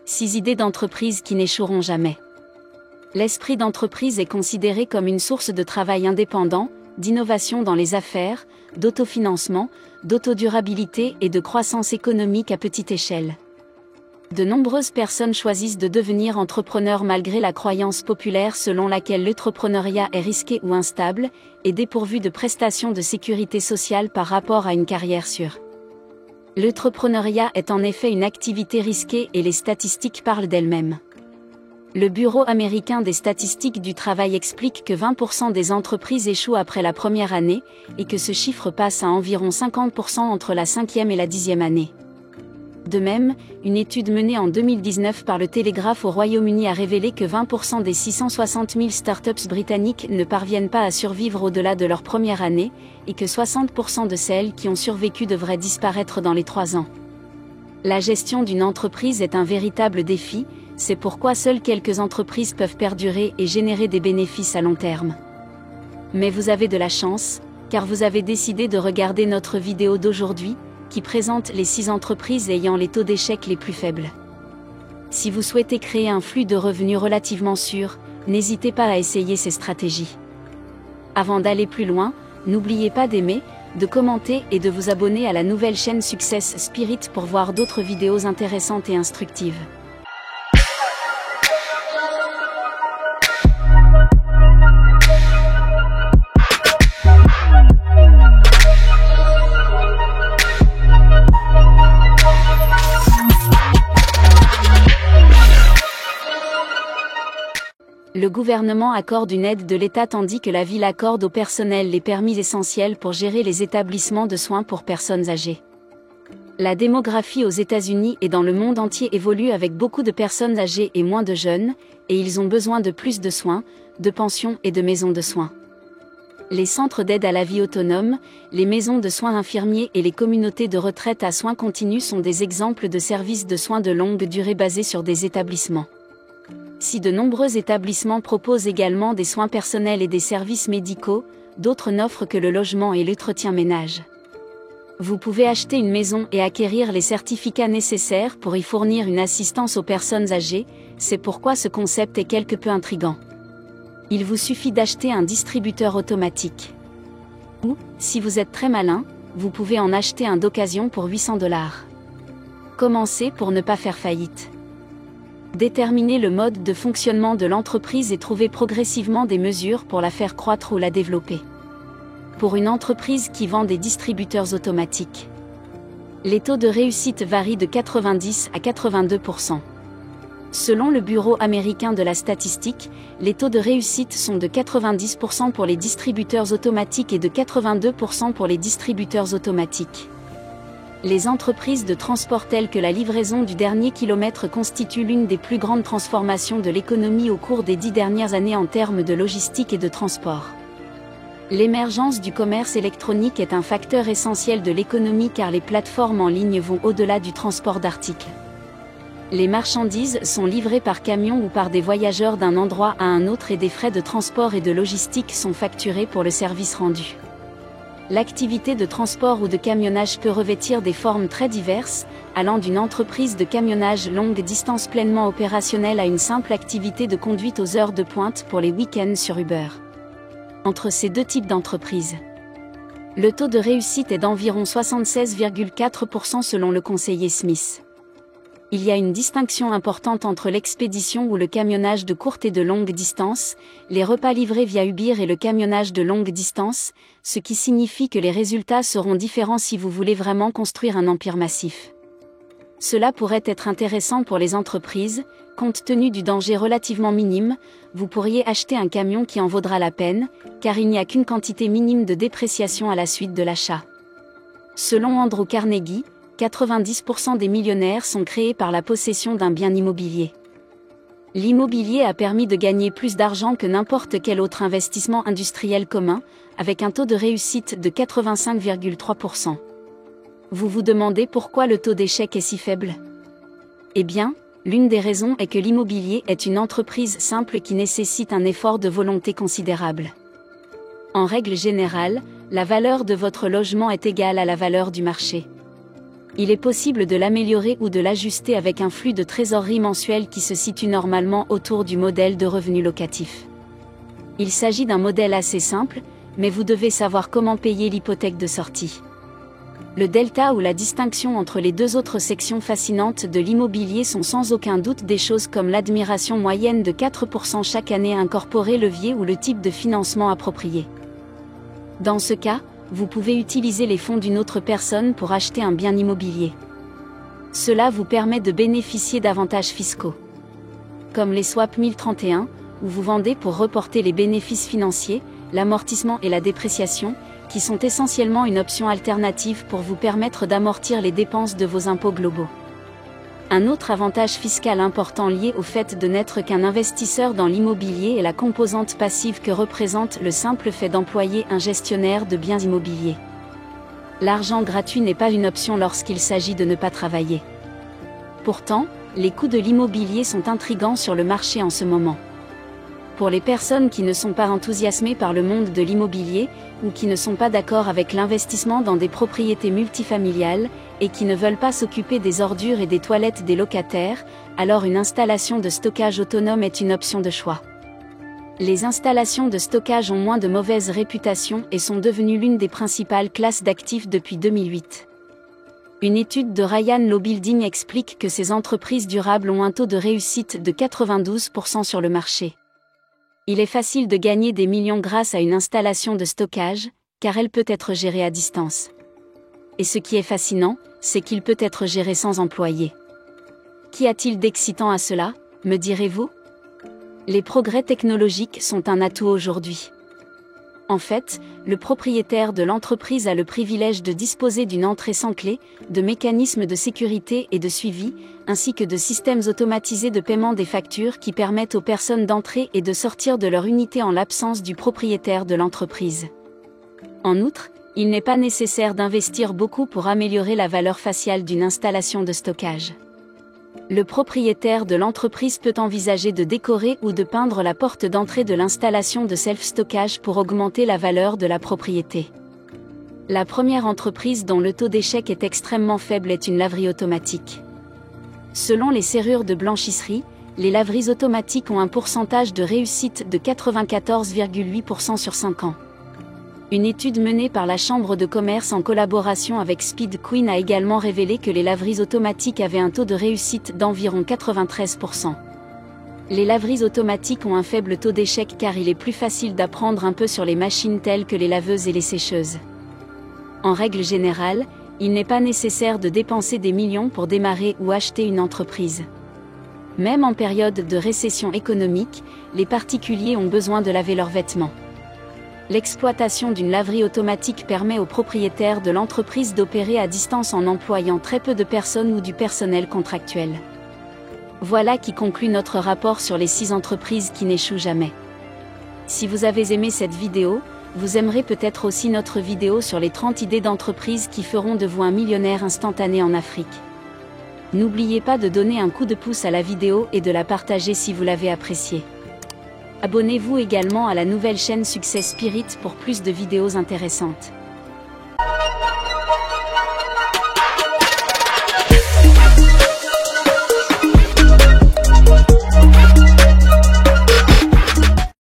6 idées d'entreprise qui n'échoueront jamais. L'esprit d'entreprise est considéré comme une source de travail indépendant, d'innovation dans les affaires, d'autofinancement, d'autodurabilité et de croissance économique à petite échelle. De nombreuses personnes choisissent de devenir entrepreneurs malgré la croyance populaire selon laquelle l'entrepreneuriat est risqué ou instable, et dépourvu de prestations de sécurité sociale par rapport à une carrière sûre. L'entrepreneuriat est en effet une activité risquée et les statistiques parlent d'elles-mêmes. Le Bureau américain des statistiques du travail explique que 20% des entreprises échouent après la première année, et que ce chiffre passe à environ 50% entre la 5e et la 10e année. De même, une étude menée en 2019 par le Télégraphe au Royaume-Uni a révélé que 20% des 660 000 startups britanniques ne parviennent pas à survivre au-delà de leur première année, et que 60% de celles qui ont survécu devraient disparaître dans les 3 ans. La gestion d'une entreprise est un véritable défi, c'est pourquoi seules quelques entreprises peuvent perdurer et générer des bénéfices à long terme. Mais vous avez de la chance, car vous avez décidé de regarder notre vidéo d'aujourd'hui, qui présente les 6 entreprises ayant les taux d'échec les plus faibles. Si vous souhaitez créer un flux de revenus relativement sûr, n'hésitez pas à essayer ces stratégies. Avant d'aller plus loin, n'oubliez pas d'aimer, de commenter et de vous abonner à la nouvelle chaîne Success Spirit pour voir d'autres vidéos intéressantes et instructives. Le gouvernement accorde une aide de l'État tandis que la ville accorde au personnel les permis essentiels pour gérer les établissements de soins pour personnes âgées. La démographie aux États-Unis et dans le monde entier évolue avec beaucoup de personnes âgées et moins de jeunes, et ils ont besoin de plus de soins, de pensions et de maisons de soins. Les centres d'aide à la vie autonome, les maisons de soins infirmiers et les communautés de retraite à soins continus sont des exemples de services de soins de longue durée basés sur des établissements. Si de nombreux établissements proposent également des soins personnels et des services médicaux, d'autres n'offrent que le logement et l'entretien ménage. Vous pouvez acheter une maison et acquérir les certificats nécessaires pour y fournir une assistance aux personnes âgées, c'est pourquoi ce concept est quelque peu intrigant. Il vous suffit d'acheter un distributeur automatique. Ou, si vous êtes très malin, vous pouvez en acheter un d'occasion pour $800. Commencez pour ne pas faire faillite. Déterminer le mode de fonctionnement de l'entreprise et trouver progressivement des mesures pour la faire croître ou la développer. Pour une entreprise qui vend des distributeurs automatiques, les taux de réussite varient de 90 à 82%. Selon le Bureau américain de la statistique, les taux de réussite sont de 90% pour les distributeurs automatiques et de 82% pour les distributeurs automatiques. Les entreprises de transport telles que la livraison du dernier kilomètre constituent l'une des plus grandes transformations de l'économie au cours des 10 dernières années en termes de logistique et de transport. L'émergence du commerce électronique est un facteur essentiel de l'économie car les plateformes en ligne vont au-delà du transport d'articles. Les marchandises sont livrées par camion ou par des voyageurs d'un endroit à un autre et des frais de transport et de logistique sont facturés pour le service rendu. L'activité de transport ou de camionnage peut revêtir des formes très diverses, allant d'une entreprise de camionnage longue distance pleinement opérationnelle à une simple activité de conduite aux heures de pointe pour les week-ends sur Uber. Entre ces deux types d'entreprises, le taux de réussite est d'environ 76,4% selon le conseiller Smith. Il y a une distinction importante entre l'expédition ou le camionnage de courte et de longue distance, les repas livrés via Uber et le camionnage de longue distance, ce qui signifie que les résultats seront différents si vous voulez vraiment construire un empire massif. Cela pourrait être intéressant pour les entreprises, compte tenu du danger relativement minime, vous pourriez acheter un camion qui en vaudra la peine, car il n'y a qu'une quantité minime de dépréciation à la suite de l'achat. Selon Andrew Carnegie, 90% des millionnaires sont créés par la possession d'un bien immobilier. L'immobilier a permis de gagner plus d'argent que n'importe quel autre investissement industriel commun, avec un taux de réussite de 85,3%. Vous vous demandez pourquoi le taux d'échec est si faible ? Eh bien, l'une des raisons est que l'immobilier est une entreprise simple qui nécessite un effort de volonté considérable. En règle générale, la valeur de votre logement est égale à la valeur du marché. Il est possible de l'améliorer ou de l'ajuster avec un flux de trésorerie mensuel qui se situe normalement autour du modèle de revenu locatif. Il s'agit d'un modèle assez simple, mais vous devez savoir comment payer l'hypothèque de sortie. Le delta ou la distinction entre les deux autres sections fascinantes de l'immobilier sont sans aucun doute des choses comme l'admiration moyenne de 4% chaque année à incorporer levier ou le type de financement approprié. Dans ce cas, vous pouvez utiliser les fonds d'une autre personne pour acheter un bien immobilier. Cela vous permet de bénéficier d'avantages fiscaux. Comme les swaps 1031, où vous vendez pour reporter les bénéfices financiers, l'amortissement et la dépréciation, qui sont essentiellement une option alternative pour vous permettre d'amortir les dépenses de vos impôts globaux. Un autre avantage fiscal important lié au fait de n'être qu'un investisseur dans l'immobilier est la composante passive que représente le simple fait d'employer un gestionnaire de biens immobiliers. L'argent gratuit n'est pas une option lorsqu'il s'agit de ne pas travailler. Pourtant, les coûts de l'immobilier sont intrigants sur le marché en ce moment. Pour les personnes qui ne sont pas enthousiasmées par le monde de l'immobilier, ou qui ne sont pas d'accord avec l'investissement dans des propriétés multifamiliales, et qui ne veulent pas s'occuper des ordures et des toilettes des locataires, alors une installation de stockage autonome est une option de choix. Les installations de stockage ont moins de mauvaise réputation et sont devenues l'une des principales classes d'actifs depuis 2008. Une étude de Ryan Low Building explique que ces entreprises durables ont un taux de réussite de 92% sur le marché. Il est facile de gagner des millions grâce à une installation de stockage, car elle peut être gérée à distance. Et ce qui est fascinant, c'est qu'il peut être géré sans employé. Qu'y a-t-il d'excitant à cela, me direz-vous ? Les progrès technologiques sont un atout aujourd'hui. En fait, le propriétaire de l'entreprise a le privilège de disposer d'une entrée sans clé, de mécanismes de sécurité et de suivi, ainsi que de systèmes automatisés de paiement des factures qui permettent aux personnes d'entrer et de sortir de leur unité en l'absence du propriétaire de l'entreprise. En outre, il n'est pas nécessaire d'investir beaucoup pour améliorer la valeur faciale d'une installation de stockage. Le propriétaire de l'entreprise peut envisager de décorer ou de peindre la porte d'entrée de l'installation de self-stockage pour augmenter la valeur de la propriété. La première entreprise dont le taux d'échec est extrêmement faible est une laverie automatique. Selon les serrures de blanchisserie, les laveries automatiques ont un pourcentage de réussite de 94,8% sur 5 ans. Une étude menée par la Chambre de commerce en collaboration avec Speed Queen a également révélé que les laveries automatiques avaient un taux de réussite d'environ 93%. Les laveries automatiques ont un faible taux d'échec car il est plus facile d'apprendre un peu sur les machines telles que les laveuses et les sécheuses. En règle générale, il n'est pas nécessaire de dépenser des millions pour démarrer ou acheter une entreprise. Même en période de récession économique, les particuliers ont besoin de laver leurs vêtements. L'exploitation d'une laverie automatique permet aux propriétaires de l'entreprise d'opérer à distance en employant très peu de personnes ou du personnel contractuel. Voilà qui conclut notre rapport sur les 6 entreprises qui n'échouent jamais. Si vous avez aimé cette vidéo, vous aimerez peut-être aussi notre vidéo sur les 30 idées d'entreprises qui feront de vous un millionnaire instantané en Afrique. N'oubliez pas de donner un coup de pouce à la vidéo et de la partager si vous l'avez appréciée. Abonnez-vous également à la nouvelle chaîne Success Spirit pour plus de vidéos intéressantes.